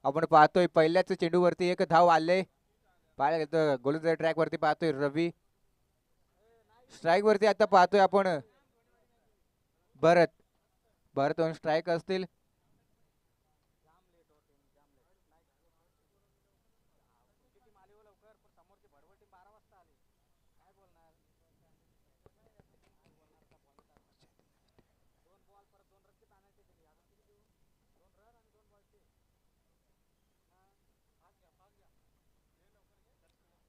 आपण पाहतोय पहिल्याच चेंडूवरती एक धाव आले. पाहायला गेलं तर गोलंदाज ट्रॅक वरती पाहतोय रवी. स्ट्राईक वरती आता पाहतोय आपण भरत. भरत ऑन स्ट्राईक असतील.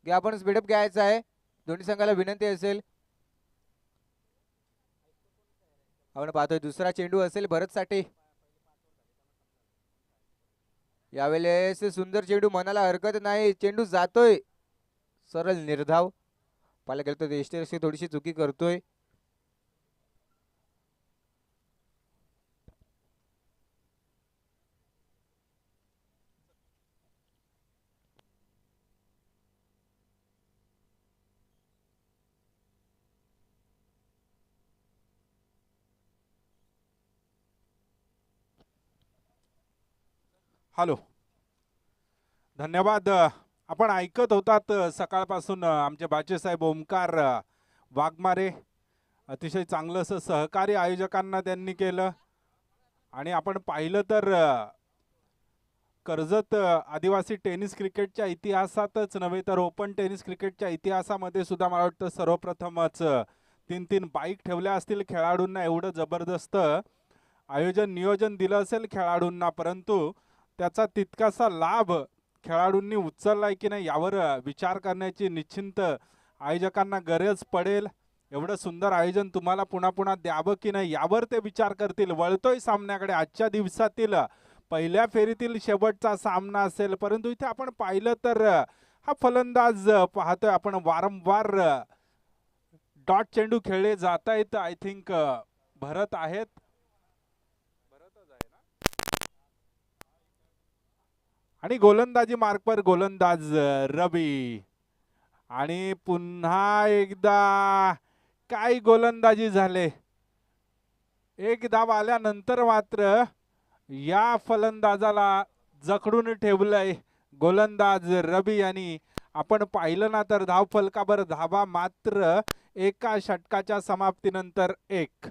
आपण स्पीडअप घ्यायचा आहे. दोन्ही संघाला विनंती असेल. आपण पाहतोय दुसरा चेंडू असेल भरतसाठी. यावेळेस सुंदर चेंडू म्हणायला हरकत नाही. चेंडू जातोय सरळ निर्धाव. पाहायला गेलं तर यष्टीरक्षक थोडीशी चुकी करतोय. हॅलो, धन्यवाद. आपण ऐकत होतात सकाळपासून आमचे बाचेसाहेब ओमकार वाघमारे. अतिशय चांगलं असं सहकार्य आयोजकांना त्यांनी केलं. आणि आपण पाहिलं तर कर्जत आदिवासी टेनिस क्रिकेटच्या इतिहासातच नव्हे तर ओपन टेनिस क्रिकेटच्या इतिहासामध्ये सुद्धा मला वाटतं सर्वप्रथमच 3-3 बाईक ठेवल्या असतील खेळाडूंना. एवढं जबरदस्त आयोजन नियोजन दिलं असेल खेळाडूंना, परंतु त्याचा तितकासा लाभ खेळाडूंनी उचललाय की नाही यावर विचार करण्याची निश्चिंत आयोजकांना गरज पडेल. एवढं सुंदर आयोजन तुम्हाला पुन्हा पुन्हा द्यावं की नाही यावर ते विचार करतील. वळतोय सामन्याकडे. आजच्या दिवसातील पहिल्या फेरीतील शेवटचा सामना असेल, परंतु इथे आपण पाहिलं तर हा फलंदाज पाहतोय आपण वारंवार डॉट चेंडू खेळले जात आहेत. आय थिंक भरत आहेत. आणि गोलंदाजी मार्कवर गोलंदाज रवी. आणि पुन्हा एकदा काय गोलंदाजी झाले. एक धाव आल्यानंतर मात्र या फलंदाजाला जखडून ठेवलंय गोलंदाज रवी यांनी. आपण पाहिलं ना तर धाव फलकावर धावा मात्र एका षटकाच्या समाप्तीनंतर एक.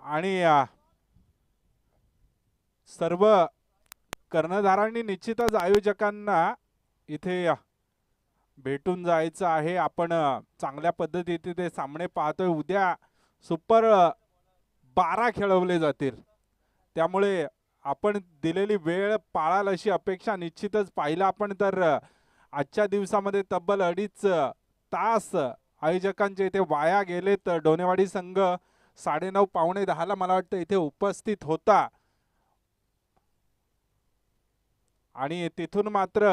आणि सर्व कर्णधारांनी निश्चितच आयोजकांना इथे भेटून जायचं आहे. आपण चांगल्या पद्धतीने ते सामने पाहतोय. उद्या सुपर 12 खेळवले जातील, त्यामुळे आपण दिलेली वेळ पाळाल अशी अपेक्षा निश्चितच. पाहिलं आपण तर आजच्या दिवसामध्ये तब्बल 2.5 तास आयोजकांचे इथे वाया गेलेत. डोनेवाडी संघ 9:30 पावणे 10ला मला वाटतं इथे उपस्थित होता आणि तिथून मात्र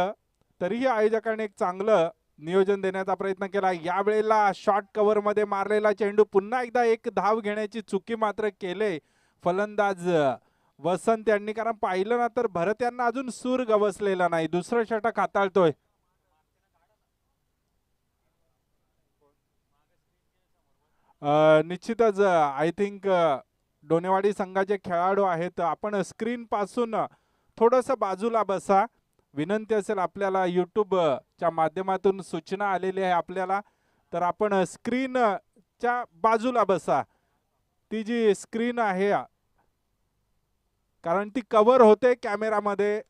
तरीही आयोजकांनी एक चांगलं नियोजन देण्याचा प्रयत्न केला. यावेळेला शॉर्ट कव्हर मध्ये मारलेला चेंडू. पुन्हा एकदा एक धाव घेण्याची चुकी मात्र केले फलंदाज वसंत यांनी. कारण पाहिलं ना तर भरत यांना अजून सूर गवसलेला नाही. दुसरं षटक हाताळतोय. निश्चितच आय थिंक डोनेवाडी संघाचे खेळाडू आहेत. आपण स्क्रीन पासून थोडंसं बाजूला बसा. विनंती असेल आपल्याला. यूट्यूबच्या माध्यमातून सूचना आलेली आहे आपल्याला, तर आपण स्क्रीनच्या बाजूला बसा. ती जी स्क्रीन आहे कारण ती कव्हर होते कॅमेरामध्ये.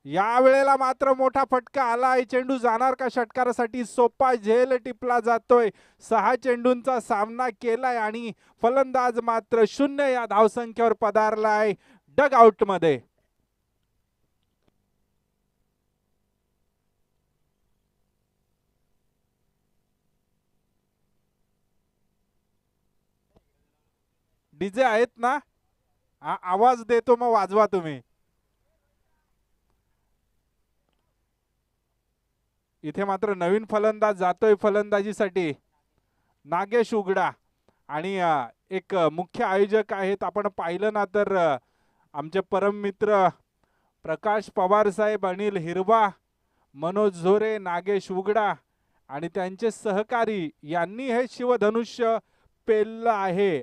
यावेळेला मात्र मोठा फटका आलाय. चेंडू जाणार का षटकारासाठी. सोपा झेल टिपला जातोय. 6 चेंडूंचा सामना केलाय आणि फलंदाज मात्र 0 या धावसंख्येवर पदार्लाय डग आउट मध्ये. डीजे आहेत ना. आवाज देतो मग वाजवा तुम्ही. इथे मात्र नवीन फलंदाज जातोय फलंदाजीसाठी नागेश उगडा. आणि एक मुख्य आयोजक आहेत. आपण पाहिलं ना तर आमचे परम मित्र प्रकाश पवार साहेब, अनिल हिरवा, मनोज झोरे, नागेश उगडा आणि त्यांचे सहकारी यांनी हे शिवधनुष्य पेललं आहे.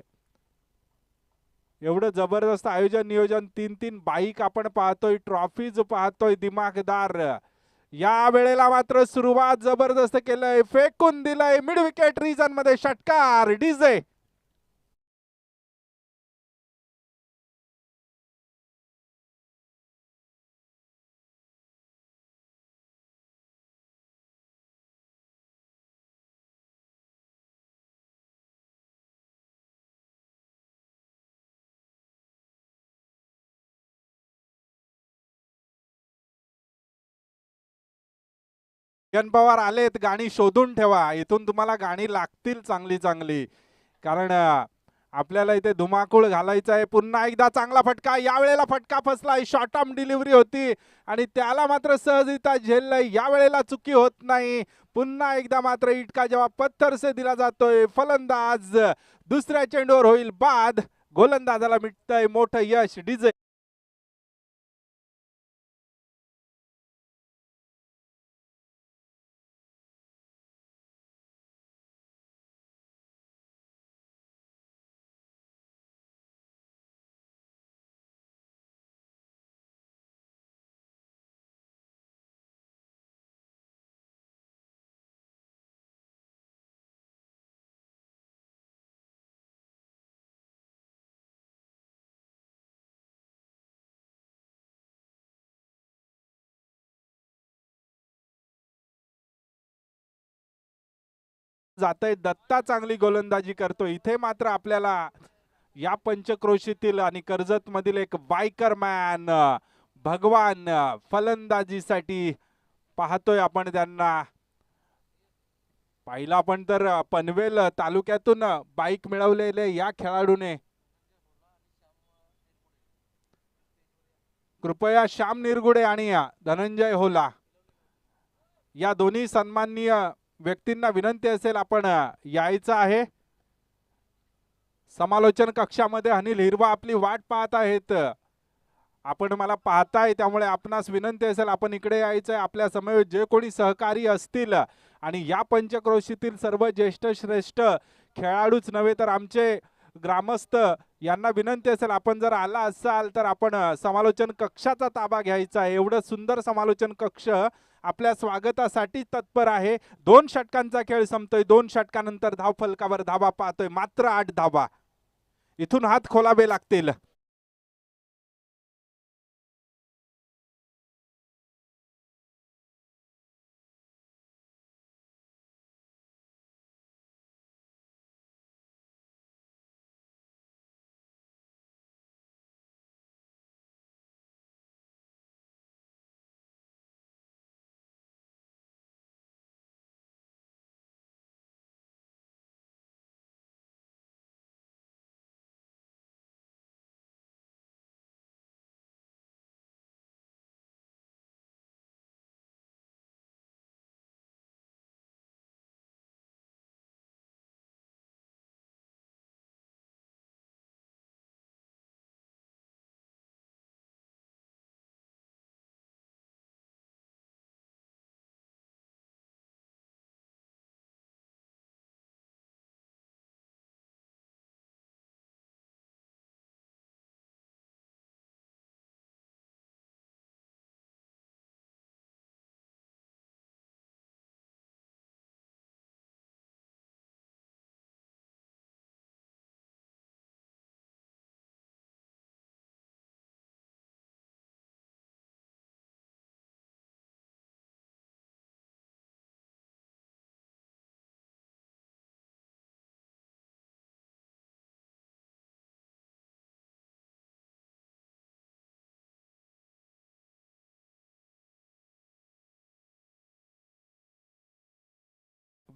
एवढं जबरदस्त आयोजन नियोजन, 3-3 बाईक आपण पाहतोय, ट्रॉफीज पाहतोय दिमागदार. या वेळेला मात्र सुरुवात जबरदस्त केलंय, फेकून दिलंय मिड विकेट रिजन मध्ये षटकार डीजे. पवार आलेत, गाणी शोधून ठेवा, इथून तुम्हाला गाणी लागतील चांगली चांगली, कारण आपल्याला इथे धुमाकूळ घालायचा आहे. पुन्हा एकदा चांगला फटका, यावेळेला फटका फसलाय, शॉर्ट आर्म डिलिव्हरी होती आणि त्याला मात्र सहजरित्या झेललंय. यावेळेला चुकी होत नाही. पुन्हा एकदा मात्र इटका जवाब पत्थर से दिला जातोय. फलंदाज दुसऱ्या चेंडूवर होईल बाद, गोलंदाजाला मिळतंय मोठं यश. डीजे जातय, दत्ता चांगली गोलंदाजी करतो. इथे मात्र आपल्याला या पंचक्रोशीतील आणि कर्जत मधील एक बायकर मॅन भगवान फलंदाजीसाठी पाहतोय आपण त्यांना. पाहिला आपण तर पनवेल तालुक्यातून बाईक मिळवलेले या खेळाडूने. कृपया श्याम निरगुडे आणि धनंजय होला या दोन्ही सन्माननीय व्यक्तींना विनंती असेल, आपण यायचं आहे. समालोचन कक्षामध्ये अनिल हिरवा आपली वाट पाहत आहेत. आपण मला पाहताय, त्यामुळे आपणास विनंती असेल आपण इकडे यायचं आहे. आपल्या समवेत जे कोणी सहकारी असतील आणि या पंचक्रोशीतील सर्व ज्येष्ठ श्रेष्ठ खेळाडूच नव्हे तर आमचे ग्रामस्थ यांना विनंती असेल, आपण जर आला असाल तर आपण समालोचन कक्षाचा ताबा घ्यायचा आहे. एवढं सुंदर समालोचन कक्ष आपल्या स्वागतासाठी तत्पर आहे. 2 षटकांचा खेळ संपतोय. 2 षटकानंतर धावफलकावर धावा पाहतोय मात्र 8 धावा. इथून हात खोलावे लागतील.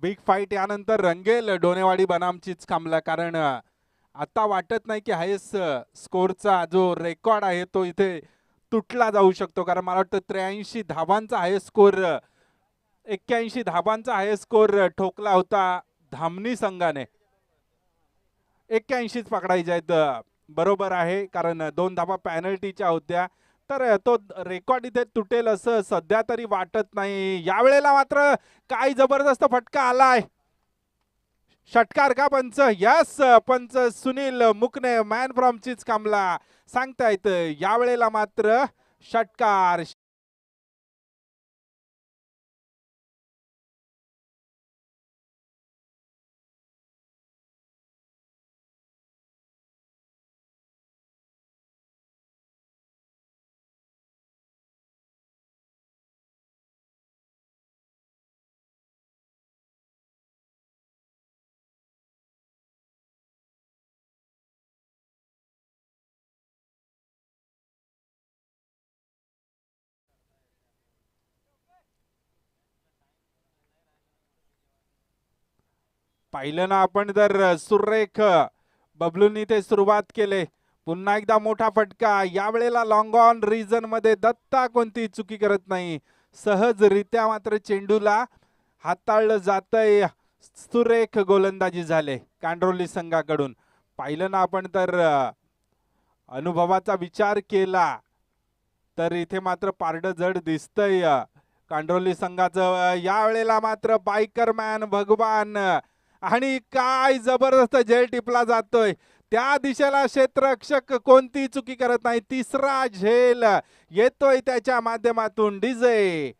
बिग फाईट यानंतर रंगेल डोनेवाडी बनामचीच कामला, कारण आता वाटत नाही की हायेस्ट स्कोरचा जो रेकॉर्ड आहे तो इथे तुटला जाऊ शकतो. कारण मला वाटतं 83 धावांचा हायेस्ट स्कोर, 81 धावांचा हायेस्ट स्कोर ठोकला होता धामणी संघाने. 81च पकडायच्या आहेत, बरोबर आहे, कारण 2 धावा पॅनल्टीच्या होत्या. तर तो रेकॉर्ड इथे तुटेल असं सध्या तरी वाटत नाही. यावेळेला मात्र काय जबरदस्त फटका आलाय. षटकार का पंच? यस, पंच सुनील मुकणे मॅन फ्रॉम चिच कामला सांगतायत यावेळेला मात्र षटकार. पाहिलं ना आपण तर सुरेख बबलूंनी ते सुरुवात केले. पुन्हा एकदा मोठा फटका. यावेळेला लॉंग ऑन रिजन मध्ये दत्ता कोणती चुकी करत नाही. सहजरित्या मात्र चेंडूला हाताळलं जातंय. सुरेख गोलंदाजी झाले कांडरोली संघाकडून. पाहिलं ना आपण तर अनुभवाचा विचार केला तर इथे मात्र पारडं जड दिसतंय कांडरोली संघाचं. यावेळेला मात्र बायकर मॅन भगवान आणि काय जबरदस्त झेल टिपला जातोय. त्या दिशेला क्षेत्ररक्षक कोणती चुकी करत नाही. तिसरा झेल येतोय त्याच्या माध्यमातून. डीजे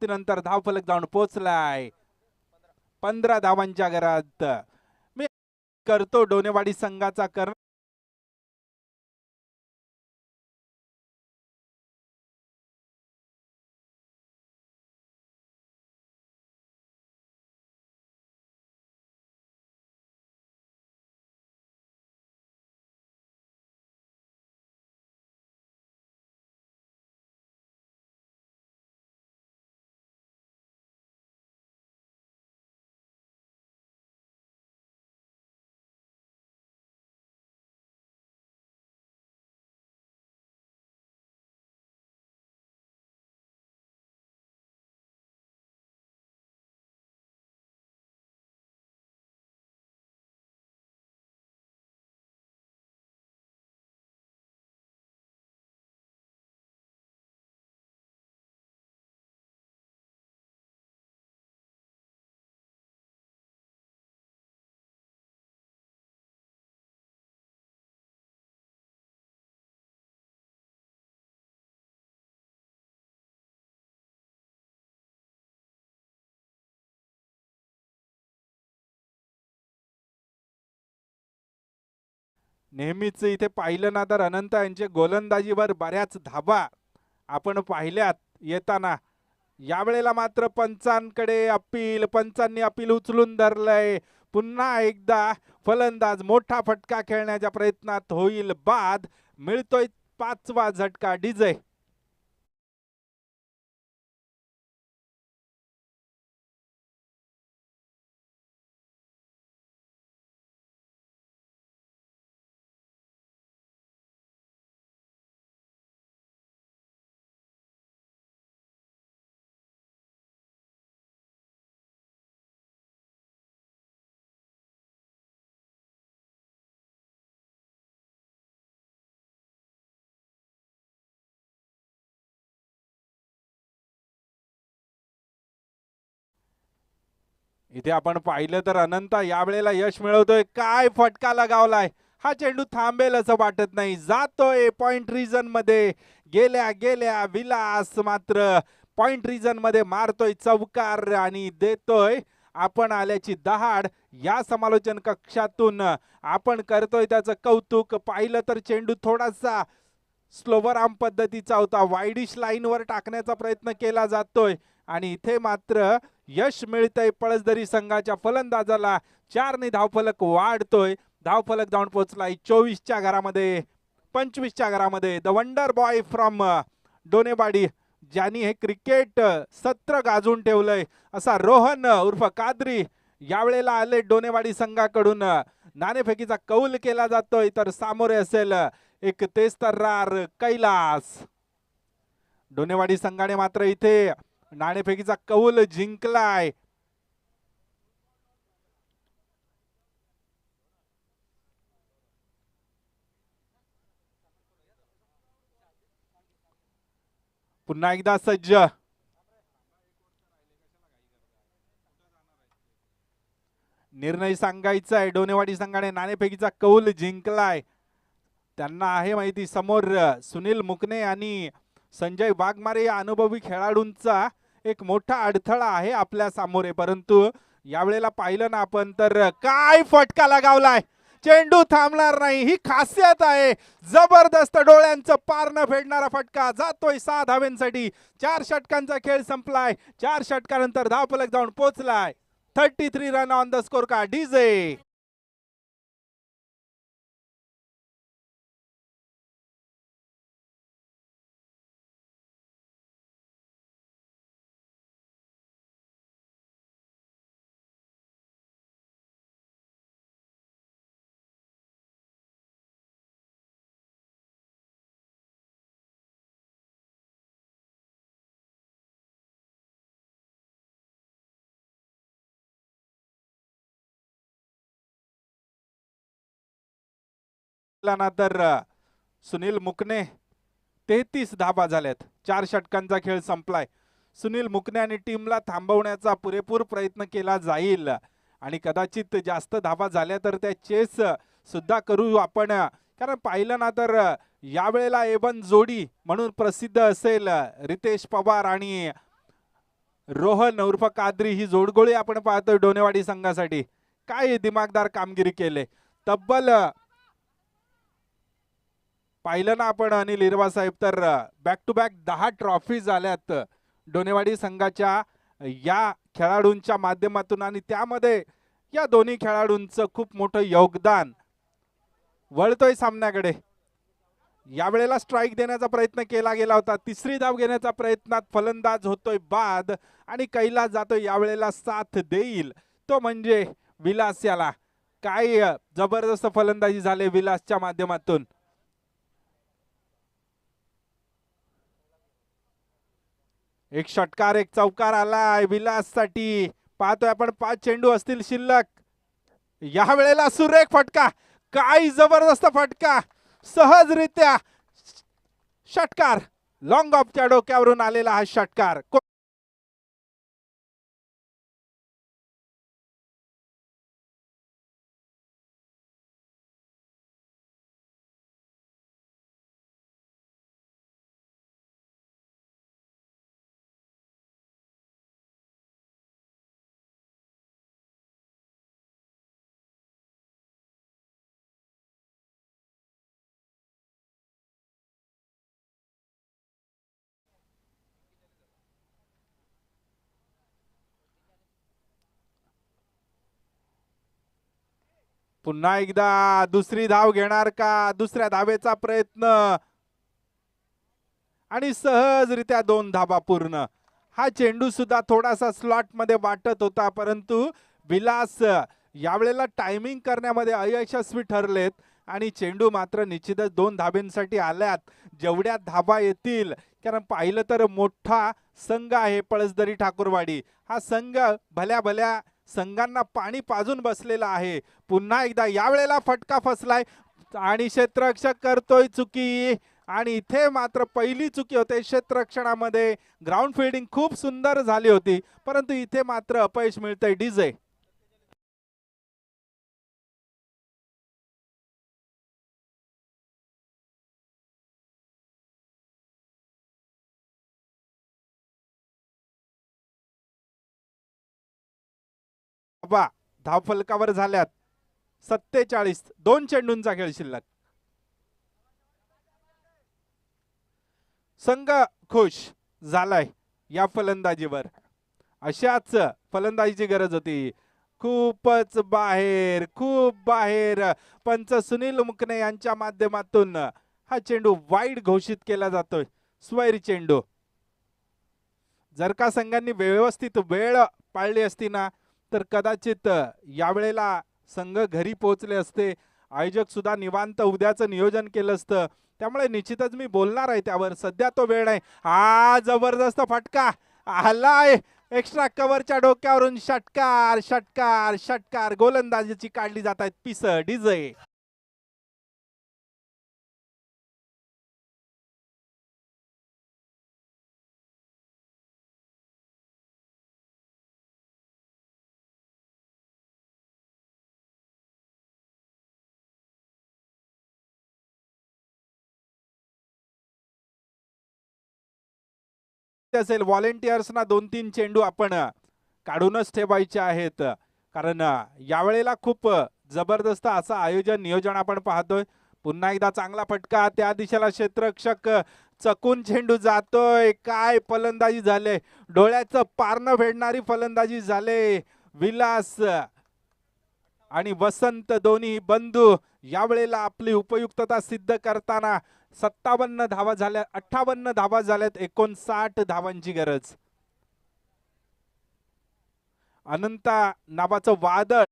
नंतर धावफलक जाऊन पोहोचलाय 15 धावांच्या घरात. मी करतो डोनेवाडी संघाचा नेहमीच इथे पाहिलं ना तर अनंत यांचे गोलंदाजीवर बऱ्याच धाबा आपण पाहिल्यात येताना. यावेळेला मात्र पंचांकडे अपील. पंचांनी अपील उचलून धरलंय. पुन्हा एकदा फलंदाज मोठा फटका खेळण्याच्या प्रयत्नात होईल बाद. मिळतोय 5वा झटका. डीजे इथे आपण पाहिलं तर अनंता यावेळेला यश मिळवतोय. काय फटका लगावलाय. हा चेंडू थांबेल असं वाटत नाही. जातोय पॉइंट रिजन मध्ये. गेल्या गेल्या विलास मात्र पॉइंट रिजन मध्ये मारतोय चौकार आणि देतोय आपण आल्याची दहाड. या समालोचन कक्षातून आपण करतोय त्याचं कौतुक. पाहिलं तर चेंडू थोडासा स्लोवर आर्म पद्धतीचा होता. वाईडिश लाईनवर टाकण्याचा प्रयत्न केला जातोय आणि इथे मात्र यश मिळतंय पळसदरी संघाच्या फलंदाजाला. 4 धावफलक वाढतोय. धावफलक जाऊन पोहोचलाय 24च्या घरामध्ये, 25च्या घरामध्ये. द वंडर बॉय फ्रॉम डोनेवाडी, ज्यांनी हे क्रिकेट सत्र गाजून ठेवलंय असा रोहन उर्फ कादरी यावेळेला आले डोनेवाडी संघाकडून. नाणेफेकीचा कौल केला जातोय तर सामोरे असेल एक तेज तर्रार कैलास. डोनेवाडी संघाने मात्र इथे नाणेफेकीचा कौल जिंकलाय. पुन्हा एकदा सज्ज. निर्णय सांगायचा आहे. डोनेवाडी संघाने नाणेफेकीचा कौल जिंकलाय. त्यांना आहे माहिती समोर सुनील मुकणे आणि संजय वाघमारे या अनुभवी खेळाडूंचा एक मोठा अडथळा आहे आपल्या सामोरे. परंतु यावेळेला पाहिलं ना आपण तर काय फटका लगावलाय. चेंडू थांबणार नाही ही खासियत आहे. जबरदस्त डोळ्यांचं पार न फेडणारा फटका जातोय 6 धावेंसाठी. 4 षटकांचा खेळ संपलाय. 4 षटकानंतर धावफलक जाऊन पोहोचलाय. 33 रन ऑन द स्कोर का डीजे. तर सुनील मुकणे 33 धाबा झाल्यात. 4 षटकांचा खेळ संपलाय. सुनील मुकणे आणि टीमला थांबवण्याचा पुरेपूर प्रयत्न केला जाईल आणि कदाचित जास्त धाबा झाल्या तर त्या चेस सुद्धा करू आपण. कारण पाहिलं ना तर यावेळेला एवन जोडी म्हणून प्रसिद्ध असेल रितेश पवार आणि रोहन उर्फ कादरी ही जोडगोळी आपण पाहतोय डोनेवाडी संघासाठी. काय दिमागदार कामगिरी केले. तब्बल पाहिलं ना आपण अनिल इरवा साहेब तर बॅक टू बॅक 10 ट्रॉफी झाल्यात डोनेवाडी संघाच्या या खेळाडूंच्या माध्यमातून आणि त्यामध्ये या दोन्ही खेळाडूंचं खूप मोठं योगदान. वळतोय सामन्याकडे. यावेळेला स्ट्राइक देण्याचा प्रयत्न केला गेला होता. 3री धाव घेण्याच्या प्रयत्नात फलंदाज होतोय बाद आणि कैलास जातोय यावेळेला साथ देईल तो म्हणजे विलास. याला काय जबरदस्त फलंदाजी झाले विलासच्या माध्यमातून. एक षटकार एक चौकार आलाय विलास साठी. पाहतोय आपण 5 चेंडू असतील शिल्लक. या वेळेला सुरेख फटका. काय जबरदस्त फटका. सहजरित्या षटकार. लॉंग ऑफच्या डोक्यावरून आलेला हा षटकार. पुन्हा एकदा दुसरी धाव घेणार का. दुसऱ्या धावेचा प्रयत्न आणि सहजरित्या 2 धाबा पूर्ण. हा चेंडू सुद्धा थोडासा स्लॉट मध्ये वाटत होता परंतु विलास यावेळेला टायमिंग करण्यामध्ये अयशस्वी ठरलेत आणि चेंडू मात्र निश्चितच 2 धाब्यांसाठी आल्यात. जेवढ्या धाबा येतील कारण पाहिलं तर मोठा संघ आहे पळसदरी ठाकूरवाडी. हा संघ भल्या भल्या संघांना पाणी पाजून बसलेला आहे. पुन्हा एकदा यावेळेला फटका फसलाय आणि क्षेत्ररक्षक करतोय चुकी आणि इथे मात्र पहिली चुकी होते क्षेत्ररक्षणामध्ये. ग्राउंड फिल्डिंग खूप सुंदर झाली होती परंतु इथे मात्र अपयश मिळतंय डीजे. धावा धावफलकावर झाल्यात 47. 2 चेंडूंचा खेळ शिल्लक. संघ खुश झालाय या फलंदाजीवर. अशाच फलंदाजीची गरज होती. खूपच बाहेर, खूप बाहेर. पंच सुनील मुकणे यांच्या माध्यमातून हा चेंडू वाईड घोषित केला जातोय. स्वैर चेंडू. जर का संघांनी व्यवस्थित वेळ पाळली असती ना तर कदाचित यावेळेला संघ घरी पोहोचले असते. आयोजक सुद्धा निवांत उद्याचं नियोजन केलं असतं. त्यामुळे निश्चितच मी बोलणार आहे त्यावर. सध्या तो वेळ नाही. हा जबरदस्त फटका आलाय एक्स्ट्रा कव्हरच्या डोक्यावरून. षटकार षटकार षटकार. गोलंदाजीची काढली जात आहेत पिस डीजे. असेल व्हॉलेंटियर्सना 2-3 चेंडू आपण काढूनच ठेवायचे आहेत. कारण यावेळेला खूप जबरदस्त असं आयोजन नियोजन आपण पाहतोय. पुन्हा एकदा चांगला फटका त्या दिशेला. क्षेत्ररक्षक चकून चेंडू जातोय. काय फलंदाजी झाले. डोळ्याचं पारणं फेडणारी फलंदाजी झाले. विलास आणि वसंत दोन्ही बंधू यावेळेला आपली उपयुक्तता सिद्ध करताना 57 धावा झाल्या. 58 धावा झाल्यात. 59 धावांची गरज. अनंता नावाचं वादळ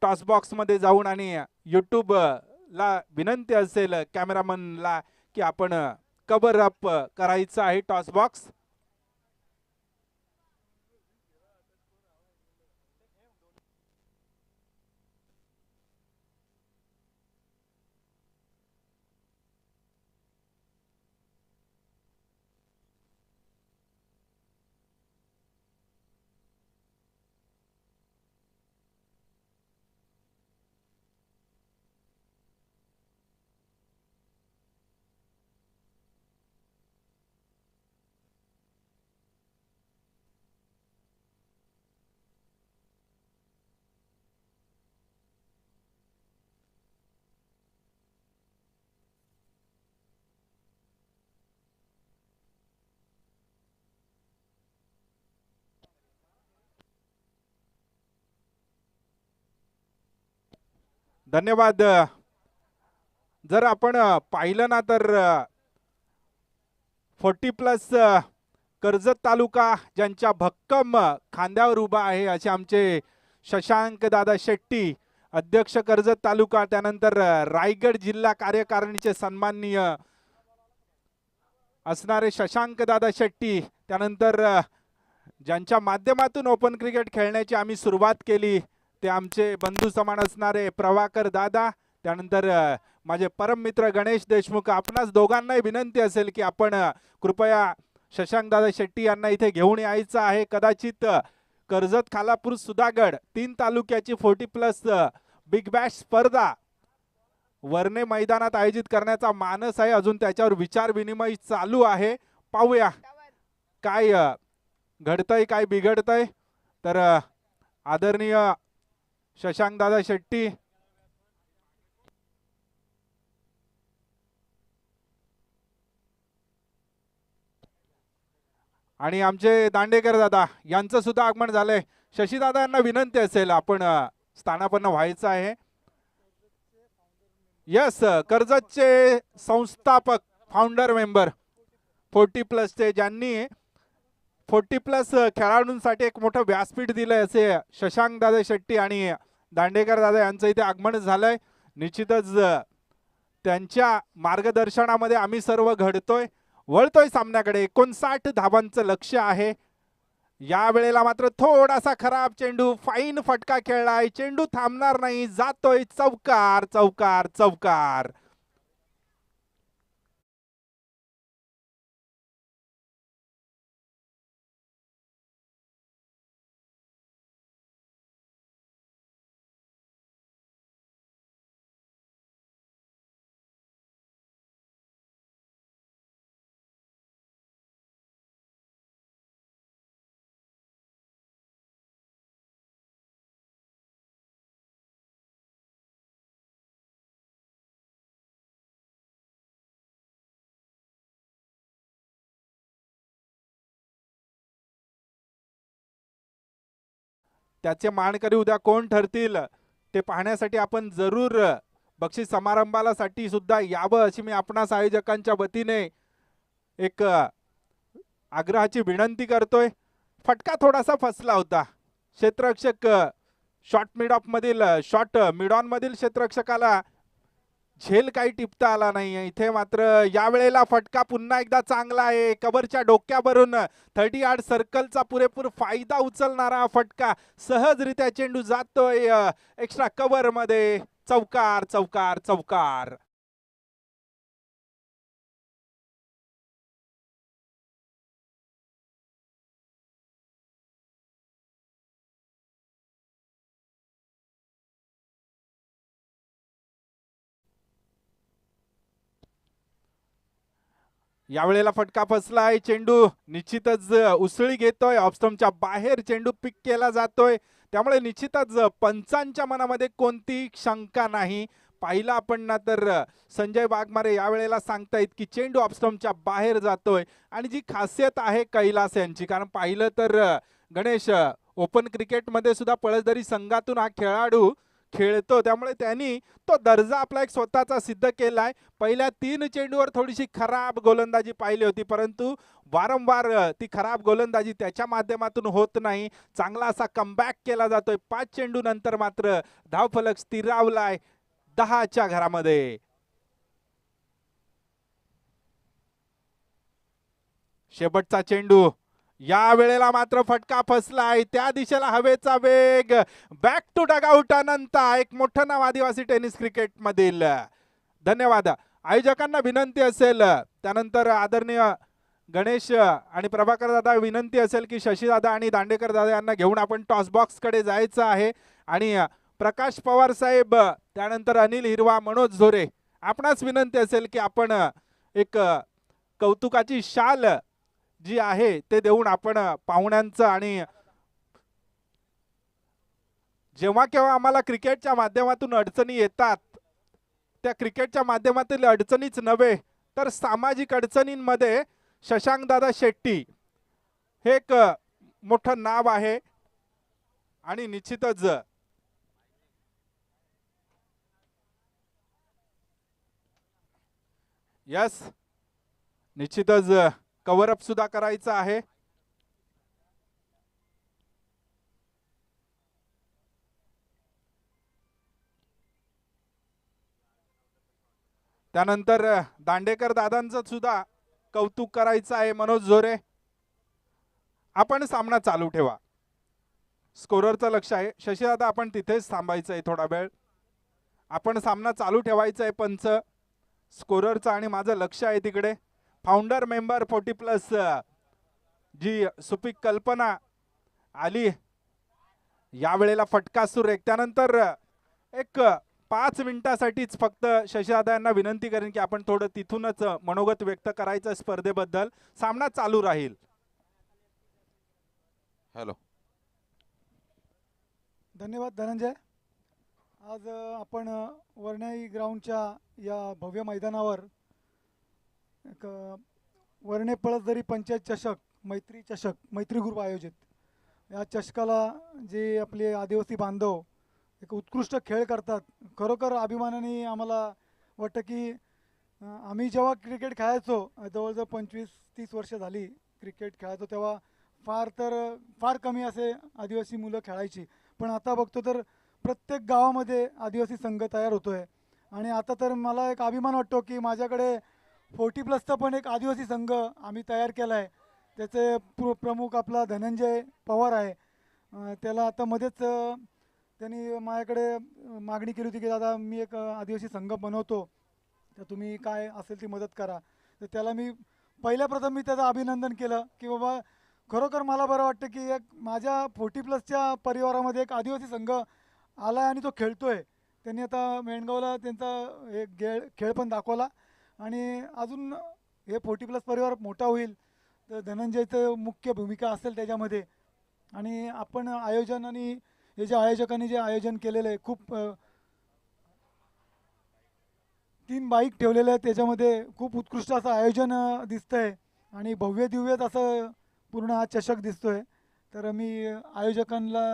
टॉस बॉक्स मध्ये जाऊन आणि युट्यूब ला विनंती असेल कॅमेरामनला की आपण कव्हर अप करायचं आहे टॉस बॉक्स. धन्यवाद. जर आपण पाहिलं ना तर 40+ कर्जत तालुका ज्यांच्या भक्कम खांद्यावर उभा आहे असे आमचे शशांक दादा शेट्टी अध्यक्ष कर्जत तालुका. त्यानंतर रायगड जिल्हा कार्यकारिणीचे सन्माननीय असणारे शशांक दादा शेट्टी. त्यानंतर ज्यांच्या माध्यमातून ओपन क्रिकेट खेळण्याची आम्ही सुरुवात केली ते आमचे बंधू समान असणारे प्रभाकर दादा. त्यानंतर माझे परम मित्र गणेश देशमुख. आपणास दोघांनाही विनंती असेल की आपण कृपया शशांक दादा शेट्टी यांना इथे घेऊन यायचं आहे. कदाचित कर्जत खालापूर सुधागड 3 तालुक्याची 40+ बिग बॅश स्पर्धा वर्णे मैदानात आयोजित करण्याचा मानस आहे. अजून त्याच्यावर विचार विनिमय चालू आहे. पाहूया काय घडतंय काय बिघडतंय. तर आदरणीय शशांक दादा शेट्टी आणि आमचे दांडेकर दादा यांचं सुद्धा आगमन झालंय. शशी दादा यांना विनंती असेल आपण स्थानापन्न व्हायचं आहे. यस कर्जतचे संस्थापक फाउंडर मेंबर 40+ चे ज्यांनी 40+ खेळाडूंसाठी एक मोठं व्यासपीठ दिलंय असे शशांक दादा शेट्टी आणि दांडेकर दादा यांचं इथे आगमन झालंय. निश्चितच त्यांच्या मार्गदर्शनामध्ये आम्ही सर्व घडतोय वळतोय सामन्याकडे. 59 धावांचं लक्ष्य आहे. या वेळेला मात्र थोडासा खराब चेंडू, फाईन फटका खेळलाय, चेंडू थांबणार नाही, जातोय चौकार चौकार चौकार. त्याचे मानकरी उद्या कोण ठरतील ते पाहण्यासाठी आपण जरूर बक्षीस समारंभाला साठी सुद्धा यावं अशी मी आपणास आयोजकांच्या वतीने एक आग्रहाची विनंती करतोय. फटका थोडासा फसला होता. क्षेत्ररक्षक शॉर्ट मिड ऑफ मधील शॉर्ट मिड ऑन मधील क्षेत्ररक्षकाला झेल काही टिपता आला नाही. इथे मात्र या वेळेला फटका पुन्हा एकदा चांगला आहे. कव्हरच्या डोक्यावरून 30 यार्ड सर्कलचा पुरेपूर फायदा उचलणारा फटका. सहजरित्या चेंडू जातोय एक्स्ट्रा कव्हर मध्ये. चौकार चौकार चौकार. यावेळेला फटका फसलाय. चेंडू निश्चितच उसळी घेतोय. ऑफस्टंपच्या बाहेर चेंडू पिक केला जातोय. त्यामुळे निश्चितच पंचांच्या मनामध्ये कोणती शंका नाही. पाहिलं आपण ना तर संजय वाघमारे यावेळेला सांगतायत की चेंडू ऑफस्टंपच्या बाहेर जातोय. आणि जी खासियत आहे कैलास यांची, कारण पाहिलं तर गणेश ओपन क्रिकेटमध्ये सुद्धा पळसदरी संघातून हा खेळाडू खेळतो. त्यामुळे त्यांनी तो दर्जा आपला एक स्वतःचा सिद्ध केलाय. पहिल्या 3 चेंडूवर थोडीशी खराब गोलंदाजी पाहिली होती, परंतु वारंवार ती खराब गोलंदाजी त्याच्या माध्यमातून होत नाही. चांगला असा कमबॅक केला जातोय. 5 चेंडू नंतर मात्र धावफलक स्थिरावलाय 10च्या घरामध्ये. शेवटचा चेंडू. या वेळेला मात्र फटका फसलाय. त्या दिशेला हवेचा वेग. बॅक टू डगआउट अनंत. एक मोठं नाव आदिवासी टेनिस क्रिकेट मधील. धन्यवाद. आयोजकांना विनंती असेल, त्यानंतर आदरणीय गणेश आणि प्रभाकर दादा विनंती असेल की शशीदादा आणि दांडेकर दादा यांना घेऊन आपण टॉस बॉक्स कडे जायचं आहे. आणि प्रकाश पवार साहेब, त्यानंतर अनिल हिरवा, मनोज झोरे, आपणास विनंती असेल की आपण एक कौतुकाची शाल जी आहे ते देऊन आपण पाहुण्यांचं, आणि जेव्हा केव्हा आम्हाला क्रिकेटच्या माध्यमातून अडचणी येतात, त्या क्रिकेटच्या माध्यमातील अडचणीच नव्हे तर सामाजिक अडचणींमध्ये शशांक दादा शेट्टी हे एक मोठं नाव आहे. आणि निश्चितच यस, निश्चितच कव्हर अप सुद्धा करायचं आहे. त्यानंतर दांडेकर दादांचं सुद्धा कौतुक करायचं आहे. मनोज झोरे, आपण सामना चालू ठेवा. स्कोररचं लक्ष आहे. शशीदादा आपण तिथेच थांबायचं आहे थोडा वेळ. आपण सामना चालू ठेवायचा आहे. पंच, स्कोररचं आणि माझं लक्ष आहे तिकडे. फाउंडर मेंबर 40+ जी सुपीक कल्पना आली. यावेळेला फटका सुरेख. त्यानंतर एक 5 मिनिटासाठीच फक्त शशीदादा यांना विनंती करेन की आपण थोडं तिथूनच मनोगत व्यक्त करायचं स्पर्धेबद्दल. सामना चालू राहील. हॅलो. धन्यवाद धनंजय. आज आपण वर्णाई ग्राउंडच्या या भव्य मैदानावर एक वर्णे पळसदरी पंचायत चषक, मैत्री चषक, मैत्री ग्रुप आयोजित या चषकाला जे आपले आदिवासी बांधव एक उत्कृष्ट खेळ करतात, खरोखर अभिमानाने आम्हाला वाटतं की आम्ही जेव्हा क्रिकेट खेळायचो, जवळजवळ 25-30 वर्ष झाली क्रिकेट खेळायचो, तेव्हा फार कमी असे आदिवासी मुलं खेळायची. पण आता बघतो तर प्रत्येक गावामध्ये आदिवासी संघ तयार होतोय. आणि आता तर मला एक अभिमान वाटतो की माझ्याकडे 40+ पण एक आदिवासी संघ आम्ही तयार केला आहे. त्याचे प्रमुख आपला धनंजय पवार आहे. त्याला आता मध्येच त्यांनी माझ्याकडे मागणी केली होती की दादा मी एक आदिवासी संघ बनवतो, तर तुम्ही काय असेल ती मदत करा. तर त्याला मी पहिल्या प्रथम मी त्याचं अभिनंदन केलं की बाबा खरोखर मला बरं वाटतं की एक माझ्या 40+ परिवारामध्ये एक आदिवासी संघ आला आहे आणि तो खेळतोय. त्यांनी आता मेंढगावला त्यांचा एक खेळ पण दाखवला आणि अजून हे 40+ परिवार मोठा होईल तर धनंजयचं मुख्य भूमिका असेल त्याच्यामध्ये. आणि आपण आयोजन आणि हे जे आयोजकांनी जे आयोजन केलेलं आहे खूप 3 बाईक ठेवलेल्या आहेत त्याच्यामध्ये खूप उत्कृष्ट असं आयोजन दिसतंय आणि भव्य दिव्यत असं पूर्ण हा चषक दिसतोय. तर मी आयोजकांना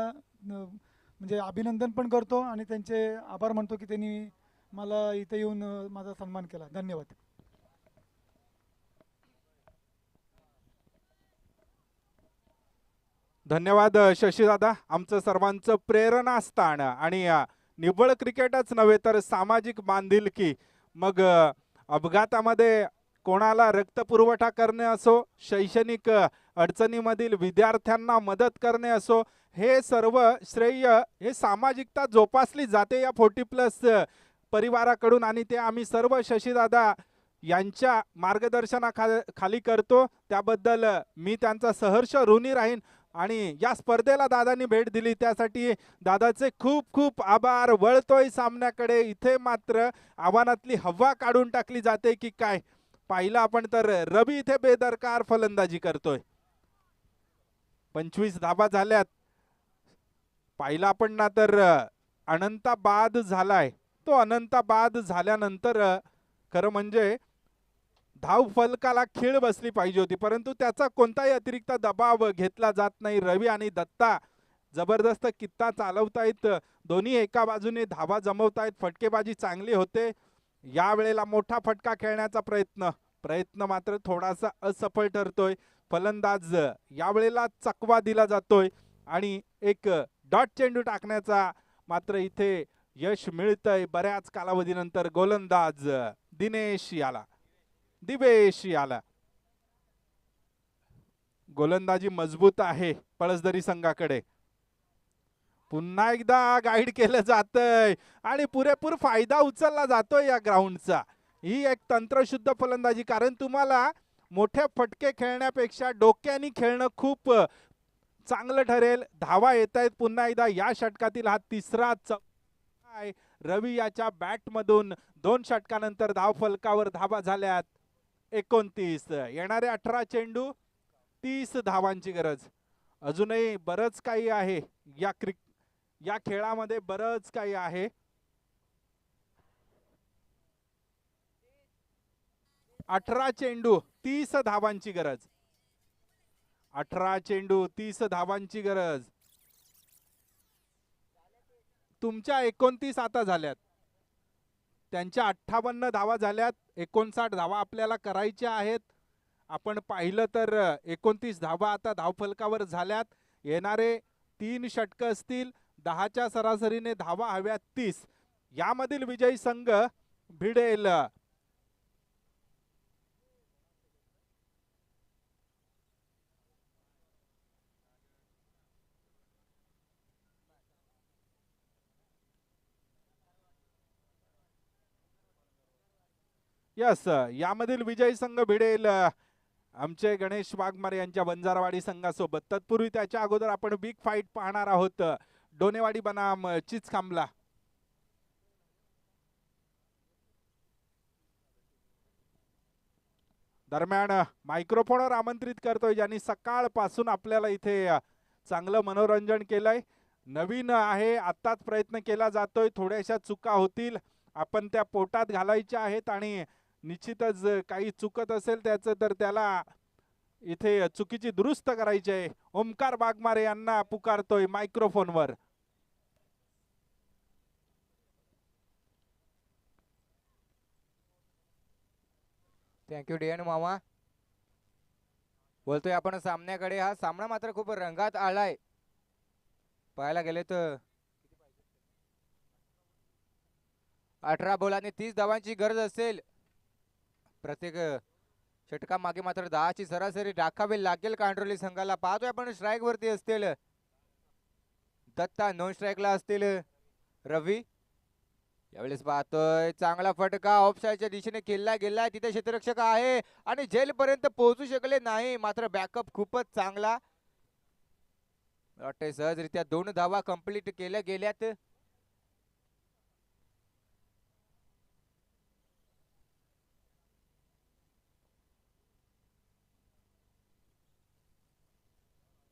म्हणजे अभिनंदन पण करतो आणि त्यांचे आभार मानतो की त्यांनी मला इथे येऊन माझा सन्मान केला. धन्यवाद. धन्यवाद शशीदादा, आमचं सर्वांचं प्रेरणास्थान आणि निव्वळ क्रिकेटच नव्हे तर सामाजिक बांधिलकी, मग अपघातामध्ये कोणाला रक्तपुरवठा करणे असो, शैक्षणिक अडचणीमधील विद्यार्थ्यांना मदत करणे असो, हे सर्व श्रेय हे सामाजिकता जोपासली जाते या 40+ परिवाराकडून आणि ते आम्ही सर्व शशीदादा यांच्या मार्गदर्शनाखाली करतो. त्याबद्दल मी त्यांचा सहर्ष ऋणी राहीन आणि या स्पर्धेला दादांनी भेट दिली त्यासाठी दादाचे खूप खूप आभार. वळतोय सामन्याकडे, इथे मात्र आव्हानातली हवा काढून टाकली जाते की काय. पाहिलं आपण तर रवी इथे बेदरकार फलंदाजी करतोय. 25 धाबा झाल्यात. पाहिलं आपण ना तर अनंता बाद झालाय. तो अनंता बाद झाल्यानंतर खरं म्हणजे धाव फलकाला खीळ बसली पाहिजे होती, परंतु त्याचा कोणताही अतिरिक्त दबाव घेतला जात नाही. रवी आणि दत्ता जबरदस्त कित्ता चालवतायत, दोन्ही एका बाजूने धावा जमवतायत, फटकेबाजी चांगली होते. या वेळेला मोठा फटका खेळण्याचा प्रयत्न मात्र थोडासा असफल ठरतोय. फलंदाज यावेळेला चकवा दिला जातोय आणि एक डॉट चेंडू टाकण्याचा मात्र इथे यश मिळतंय बऱ्याच कालावधीनंतर. गोलंदाज दिवेश याला. गोलंदाजी मजबूत आहे पळसदरी संघाकडे. पुन्हा एकदा गाईड केलं जातंय आणि पुरेपूर फायदा उचलला जातोय या ग्राउंडचा. ही एक तंत्रशुद्ध फलंदाजी, कारण तुम्हाला मोठे फटके खेळण्यापेक्षा डोक्याने खेळणं खूप चांगलं ठरेल. धावा येत आहेत पुन्हा एकदा या षटकातील हा तिसरा रवी याच्या बॅटमधून 2 षटकानंतर धाव फलकावर धावा झाल्यात 29. येणारे 18 चेंडू 30 धावांची गरज. अजूनही बरंच काही आहे या खेळामध्ये, बरंच काही आहे. 18 चेंडू 30 धावांची गरज. 18 चेंडू 30 धावांची गरज. तुमच्या 29 आता झाल्यात, त्यांच्या 58 धावा झाल्यात. 59 धावा आपल्याला करायच्या आहेत. आपण पाहिलं तर 29 धावा आता धावफलकावर झाल्यात. येणारे 3 षटक असतील, 10च्या सरासरीने धावा हव्यात 30. यामधील विजयी संघ भिडेल यामधील विजयी संघ भिडेल आमचे गणेश वाघमारे यांच्या बंजारावाडी संघासोबत. तत्पूर्वी त्याच्या अगोदर आपण बिग फाईट पाहणार आहोत डोनेवाडी बनाम चिचखांबला. दरम्यान मायक्रोफोनवर आमंत्रित करतोय ज्यांनी सकाळपासून आपल्याला इथे चांगलं मनोरंजन केलंय. नवीन आहे, आत्ताच प्रयत्न केला जातोय, थोड्याशा चुका होतील, आपण त्या पोटात घालायच्या आहेत आणि निश्चितच काही चुकत असेल त्याचं तर त्याला इथे चुकीची दुरुस्त करायची आहे. ओमकार वाघमारे यांना पुकारतोय मायक्रोफोनवर. थँक्यू डीएन मामा. बोलतोय आपण सामन्याकडे. हा सामना मात्र खूप रंगात आलाय. पाहायला गेले तर 18 बॉलांनी 30 धावांची गरज असेल प्रत्येक षटका मागे मात्र 10ची सरासरी राखावी लागेल कांडोली संघाला. पाहतोय आपण स्ट्राईक वरती असतील दत्ता, नॉन स्ट्राईकला असतील रवी. यावेळेस पाहतोय चांगला फटका ऑफसाईडच्या दिशेने खेळला गेलाय. तिथे क्षेत्ररक्षक आहे आणि जेल पर्यंत पोहोचू शकले नाही, मात्र बॅकअप खूपच चांगला. वाटतंय सहजरित्या 2 धावा कंप्लीट केल्या गेल्यात.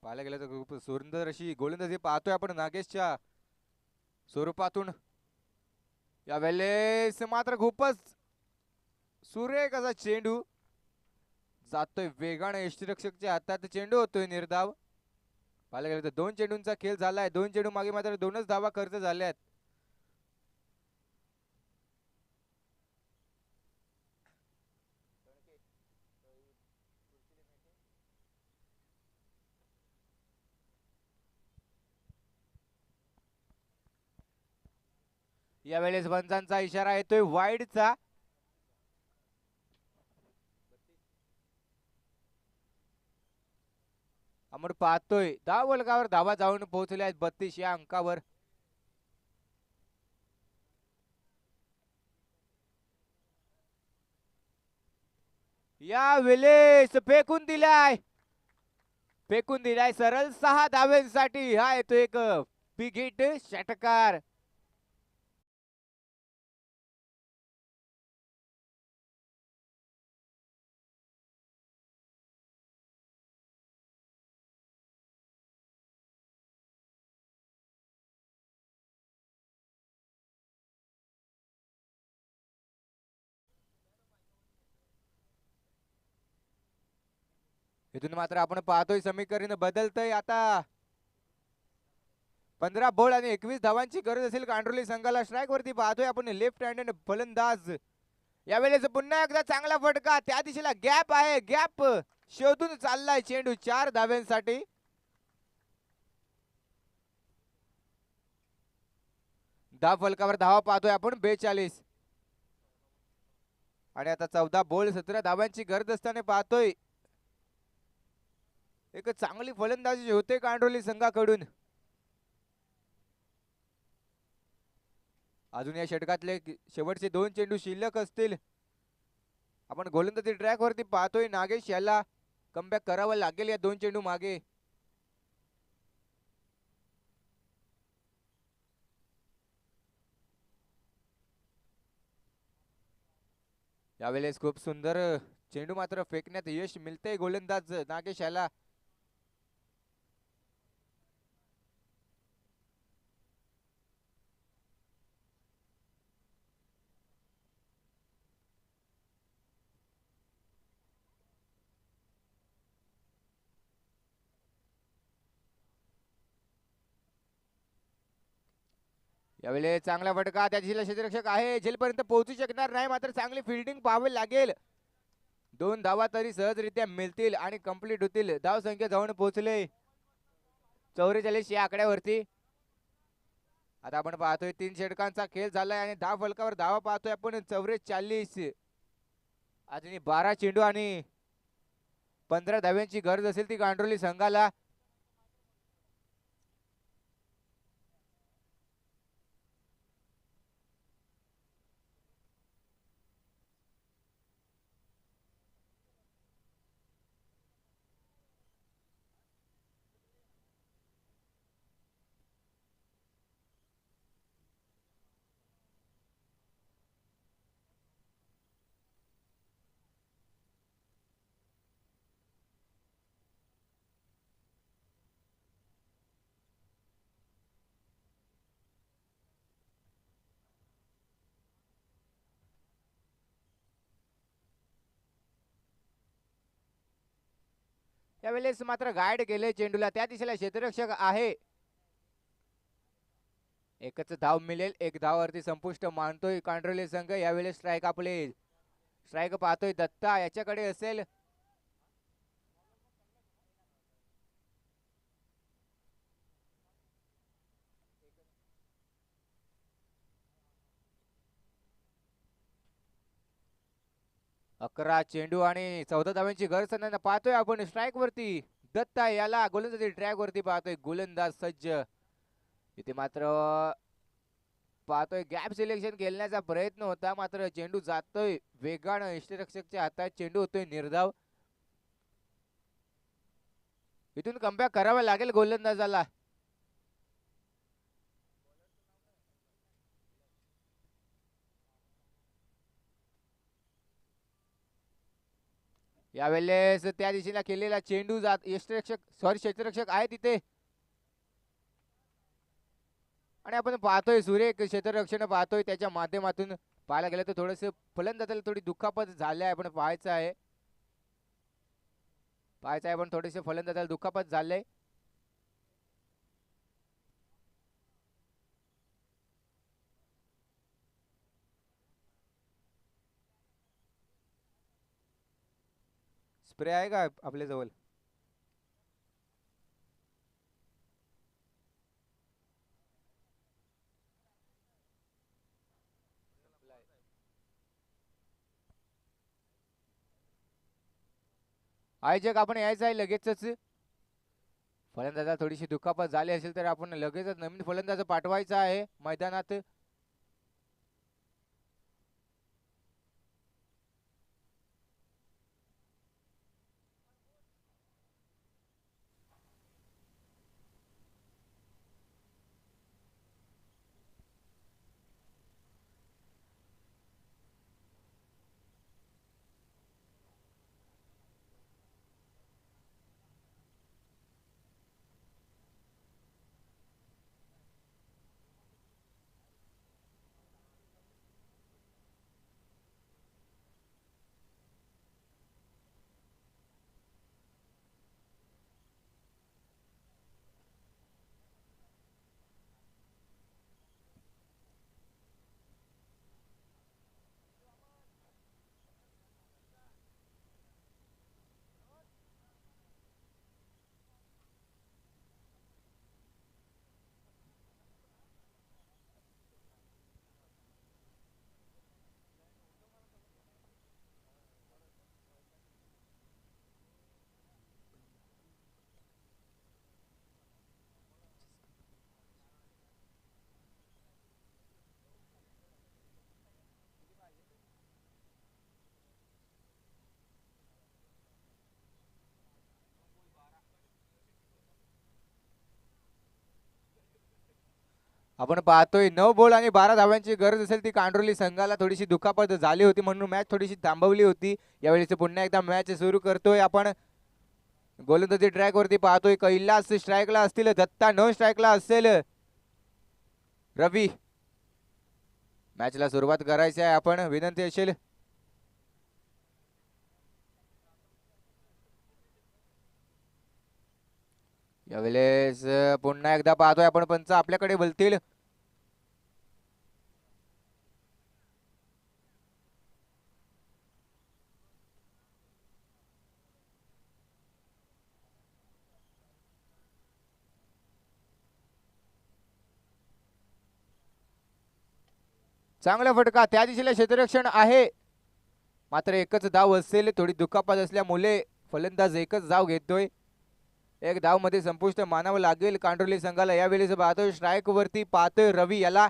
पाहायला गेलं तर खूप सुंदर अशी गोलंदाजी पाहतोय आपण नागेशच्या स्वरूपातून. यावेळेस मात्र खूपच सुरेख असा चेंडू जातोय वेगाने. यष्टीरक्षकच्या हातात चेंडू होतोय निर्धाव. पाहायला गेलं तर 2 चेंडूंचा खेळ झालाय. 2 चेंडू मागे मात्र 2च धावा खर्च झाल्यात. यावेळेस पंचांचा इशारा येतोय वाईडचा. आपण पाहतोय 10 फलकावर धावा जाऊन पोहोचल्या आहेत 32 या अंकावर. यावेळेस फेकून दिलाय सरळ 6 धाव्यांसाठी. हा येतो एक बिग हिट षटकार. इथून मात्र आपण पाहतोय समीकरण बदलतय. आता 15 बॉल आणि 21 धावांची गरज असेल कांडोली संघाला. स्ट्राईक वरती पाहतोय आपण लेफ्ट हँडेड फलंदाज. यावेळेस पुन्हा एकदा चांगला फटका. त्या दिशेला गॅप आहे, गॅप शोधून चाललाय चेंडू 4 धाव्यांसाठी. दहा फलकावर धावा पाहतोय आपण 42 आणि आता 14 बॉल 17 धावांची गरज असताना पाहतोय एक चांगली फलंदाजी होते कांडोली संघाकडून. अजून या षटकातले शेवटचे 2 चेंडू शिल्लक असतील. आपण गोलंदाजी ट्रॅक वरती पाहतोय नागेश याला कमबॅक करावं लागेल या 2 चेंडू मागे. यावेळेस खूप सुंदर चेंडू मात्र फेकण्यात यश मिळते गोलंदाज नागेश याला. यावेळेस चांगला फटका. त्या दिशेला क्षेत्ररक्षक आहे, झेलपर्यंत पोहोचू शकणार नाही, मात्र चांगली फिल्डिंग पाहावी लागेल. 2 धावा तरी सहजरित्या मिळतील आणि कंप्लीट होतील. धाव संख्या जाऊन पोहोचले 44 या आकड्यावरती. आता आपण पाहतोय 3 षटकांचा खेळ झालाय आणि 10 फलकावर धावा पाहतोय आपण 44. अजून 12 चेंडू आणि 15 धाव्यांची गरज असेल ती कांडोली संघाला. यावेळेस मात्र गाईड केले चेंडूला. त्या दिशेला क्षेत्ररक्षक आहे. एकच धाव मिळेल. 1 धावावरती संपुष्ट मानतोय कांडोली संघ. यावेळेस स्ट्राईक आपले स्ट्राईक पाहतोय दत्ता याच्याकडे असेल. 11 चेंडू आणि 14 धावांची गरज असताना पाहतोय आपण स्ट्राईक वरती दत्ता याला गोलंदाजी ट्रॅक वरती पाहतोय गोलंदाज सज्ज. इथे मात्र पाहतोय गॅप सिलेक्शन खेळण्याचा प्रयत्न होता मात्र चेंडू जातोय वेगानं यष्टीरक्षकच्या हातात चेंडू होतोय निर्धाव. इथून कमबॅक करावा लागेल गोलंदाजाला. यावेळेस त्या दिशेला केलेला चेंडू जात यष्टीरक्षक सॉरी क्षेत्ररक्षक आहे तिथे आणि आपण पाहतोय सुरेख क्षेत्ररक्षण पाहतोय त्याच्या माध्यमातून पाहायला गेलं तर थोडस फलंदाजाला थोडी दुखापत झाली आहे. आपण पाहायचं आहे पण थोडेसे फलंदाजाला दुखापत झालंय. स्प्रे आहे का आपल्या जवळ? आयोजक आपण यायचं आहे लगेचच. फलंदाजाला थोडीशी दुखापत झाली असेल तर आपण लगेचच नवीन फलंदाज पाठवायचा आहे मैदानात. आपण पाहतोय 9 बॉल आणि 12 धावांची गरज असेल ती कांडोली संघाला. थोडीशी दुखापत झाली होती म्हणून मॅच थोडीशी थांबवली होती. यावेळेस पुन्हा एकदा मॅच सुरू करतोय आपण. गोलंदाजी ट्रॅक वरती पाहतोय कैलास स्ट्राईकला असतील दत्ता नो स्ट्राईकला असेल रवी. मॅचला सुरुवात करायची आहे आपण विनंती असेल. यावेळेस पुन्हा एकदा पाहतोय आपण पंच आपल्याकडे बोलतील. चांगला फटका त्या दिशेला क्षेत्ररक्षण आहे मात्र एकच धाव असेल. थोडी दुखापत असल्यामुळे फलंदाज एकच धाव घेतोय. एक धाव मध्ये संपुष्ट मानावं लागेल कांडोली संघाला. यावेळेस पाहतोय स्ट्राईक वरती पाहतोय रवी याला.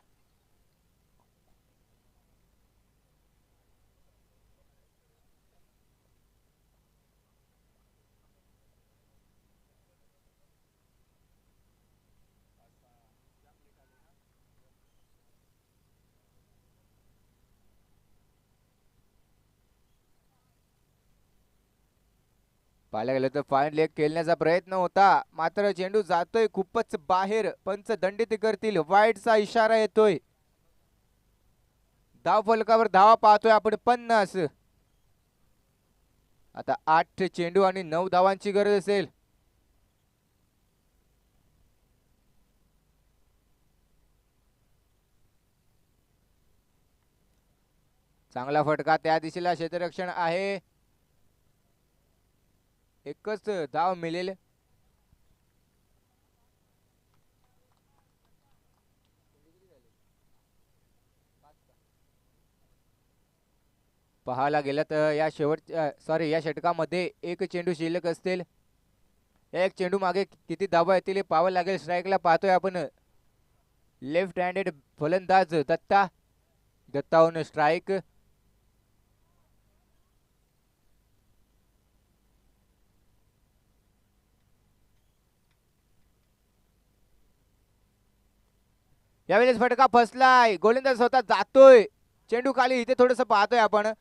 पाहायला गेलं तर फाईन लेग खेळण्याचा प्रयत्न होता मात्र चेंडू जातोय खूपच बाहेर. पंच दंडित करतील वाईटचा इशारा येतोय. धाव फलकावर धावा पाहतोय आपण 50. आता 8 चेंडू आणि 9 धावांची गरज असेल. चांगला फटका त्या दिशेला क्षेत्ररक्षण आहे. एकच धाव मिळेल. पाहायला गेलं तर या षटकामध्ये एक चेंडू शिल्लक असतील. एक चेंडू मागे किती धावा येतील हे पाहावं लागेल. स्ट्राईकला पाहतोय आपण लेफ्ट हँडेड फलंदाज दत्ताहून स्ट्राईक. यावेळेस फटका फसलाय. गोलंदाज स्वतः जातोय. चेंडू खाली इथे थोडस पाहतोय आपण.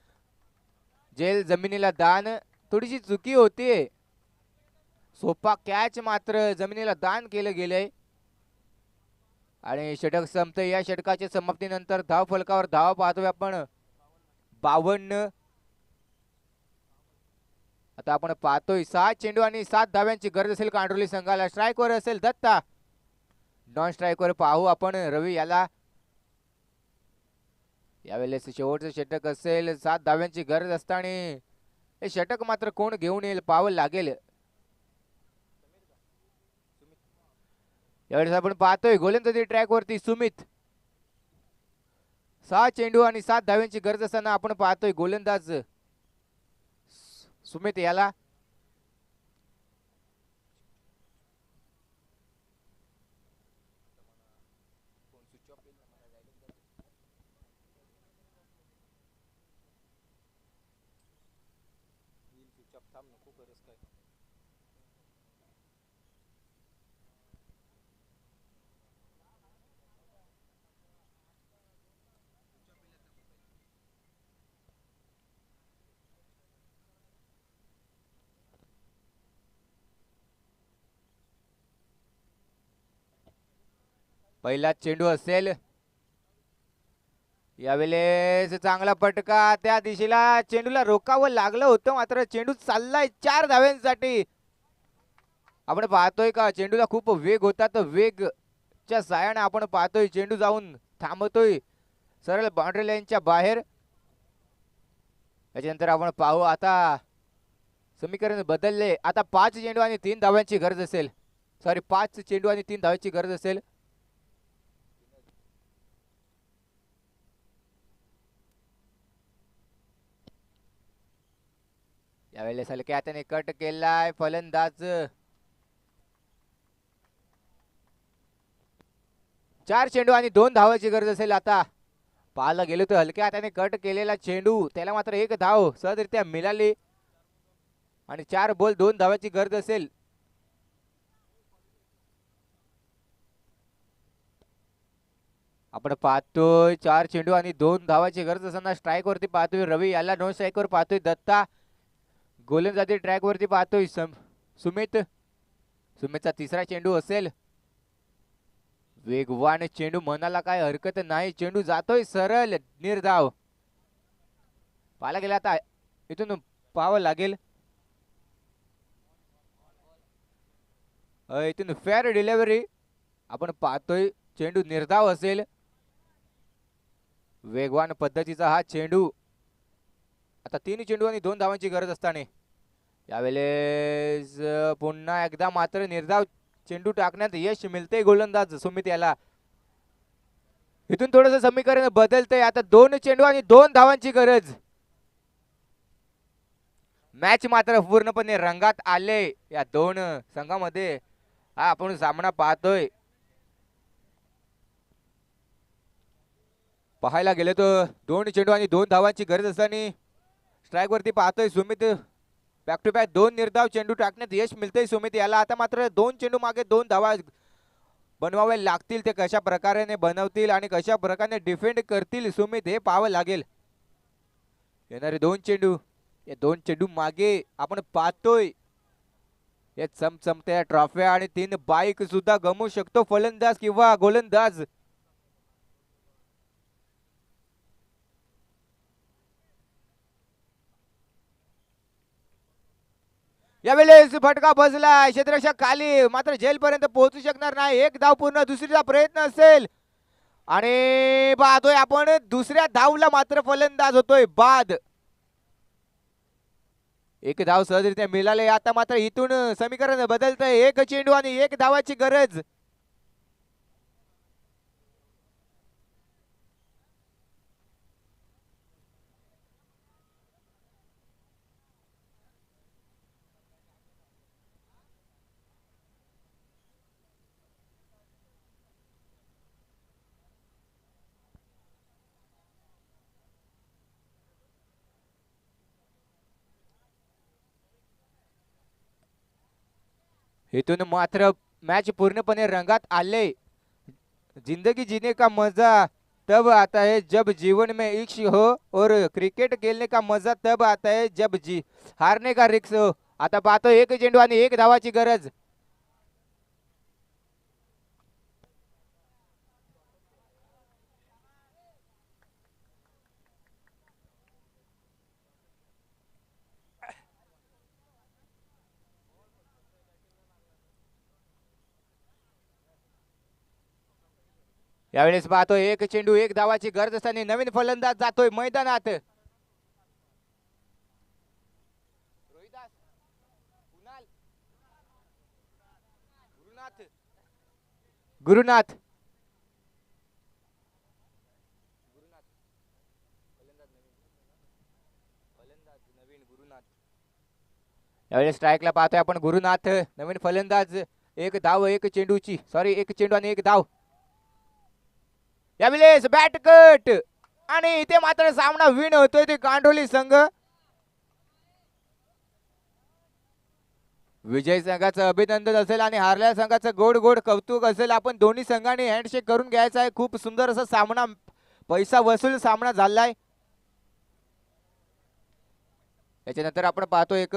जेल जमिनीला दान. थोडीशी चुकी होतीये. सोपा कॅच मात्र जमिनीला दान केलं गेलंय आणि षटक संपते. या षटकाच्या समाप्तीनंतर धाव फलकावर धाव पाहतोय आपण 52. आता आपण पाहतोय 7 चेंडू आणि 7 धाव्यांची गरज असेल कांडोली संघाला. स्ट्राईकवर असेल दत्ता. नॉन स्ट्राईकवर पाहू आपण रवी याला. यावेळेस शेवटचं षटक असेल. 7 धाव्यांची गरज असताना हे षटक मात्र कोण घेऊन येईल पाहावं लागेल. यावेळेस आपण पाहतोय गोलंदाजी ट्रॅक वरती सुमित. 6 चेंडू आणि 7 धाव्यांची गरज असताना आपण पाहतोय गोलंदाज सुमित याला. पहिला चेंडू असेल. यावेळेस चांगला फटका. त्या दिशेला चेंडूला रोकावं लागलं होतं मात्र चेंडू चाललाय 4 धाव्यांसाठी. आपण पाहतोय का चेंडूला खूप वेग होता तर वेगच्या साहाय्याने आपण पाहतोय चेंडू जाऊन थांबतोय सरळ बाउंड्री लाईनच्या बाहेर. त्याच्यानंतर आपण पाहू आता समीकरण बदलले. आता 5 चेंडू आणि 3 धाव्यांची गरज असेल. 5 चेंडू आणि 3 धावांची गरज असेल. यावेळेस हलक्या हाताने कट केलाय फलंदाज. 4 चेंडू आणि 2 धावांची गरज असेल. आता पाहायला गेलो तर हलक्या हाताने कट केलेला चेंडू त्याला मात्र 1 धाव सहजरित्या मिळाली आणि 4 बॉल 2 धावांची गरज असेल. आपण पाहतोय 4 चेंडू आणि 2 धावांची गरज असताना स्ट्राईक वरती पाहतोय रवी याला. नॉन स्ट्राईक वर पाहतोय दत्ता. गोलंदाजी ट्रॅक वरती पाहतोय सुमित. सुमितचा तिसरा चेंडू असेल. वेगवान चेंडू म्हणायला काय हरकत नाही. चेंडू जातोय सरळ निर्धाव. पाहायला गेला आता इथून पाहावं लागेल. इथून फेअर डिलिव्हरी आपण पाहतोय. चेंडू निर्धाव असेल. वेगवान पद्धतीचा हा चेंडू. आता 3 चेंडू आणि 2 धावांची गरज असताना यावेळेस पुन्हा एकदा मात्र निर्धाव चेंडू टाकण्यात यश मिळते गोलंदाज सुमित याला. इथून थोडस समीकरण बदलतंय. आता 2 चेंडू आणि 2 धावांची गरज. मॅच मात्र पूर्णपणे रंगात आले या 2 संघामध्ये. हा आपण सामना पाहतोय. पाहायला गेले तर 2 चेंडू आणि 2 धावांची गरज असताना स्ट्राईक वरती पाहतोय सुमित. बॅक टू बॅक 2 निर्धाव चेंडू टाकण्यात यश मिळतंय सुमित याला. आता मात्र 2 चेंडू मागे 2 धावा बनवावे लागतील. ते कशा प्रकारे बनवतील आणि कशा प्रकारे डिफेंड करतील सुमित हे पाहावं लागेल. येणारे 2 चेंडू. या 2 चेंडू मागे आपण पाहतोय या चमचमत्या ट्रॉफ्या आणि 3 बाईक सुद्धा गमवू शकतो फलंदाज किंवा गोलंदाज. यावेळेस फटका बसला. क्षेत्ररक्षक खाली मात्र जेल पर्यंत पोहोचू शकणार नाही. 1 धाव पूर्ण. दुसरीचा प्रयत्न असेल आणि पाहतोय आपण दुसऱ्या धावला मात्र फलंदाज होतोय बाद. 1 धाव सहजरित्या मिळाले. आता मात्र इथून समीकरण बदलतंय. 1 चेंडू आणि 1 धावाची गरज. इथून मात्र मॅच पूर्णपणे रंगात आले. जिंदगी जीने का मजा तब आता है जब जीवन में इश्क हो और क्रिकेट खेलने का मजा तब आता है जब हारने का रिस्क हो. आता पाहतो एक चेंडू आणि एक धावाची गरज. यावेळेस पाहतो एक चेंडू एक धावाची गरज असताना नवीन फलंदाज जातोय मैदानात. रोहिदास, कुणाल, गुरुनाथ यावेळेस स्ट्राईकला पाहतोय आपण गुरुनाथ नवीन फलंदाज. एक धाव एक चेंडूची सॉरी एक चेंडू आणि एक धाव. यावेळेस बॅट कट आणि इथे मात्र सामना विन होतोय ते कांडोली संघ. विजय संघाचं अभिनंदन असेल आणि हारलेल्या संघाचं गोड गोड कौतुक असेल. आपण दोन्ही संघांनी हँडशेक करून घ्यायचा आहे. खूप सुंदर असा सामना पैसा वसूल सामना झालाय. याच्यानंतर आपण पाहतो एक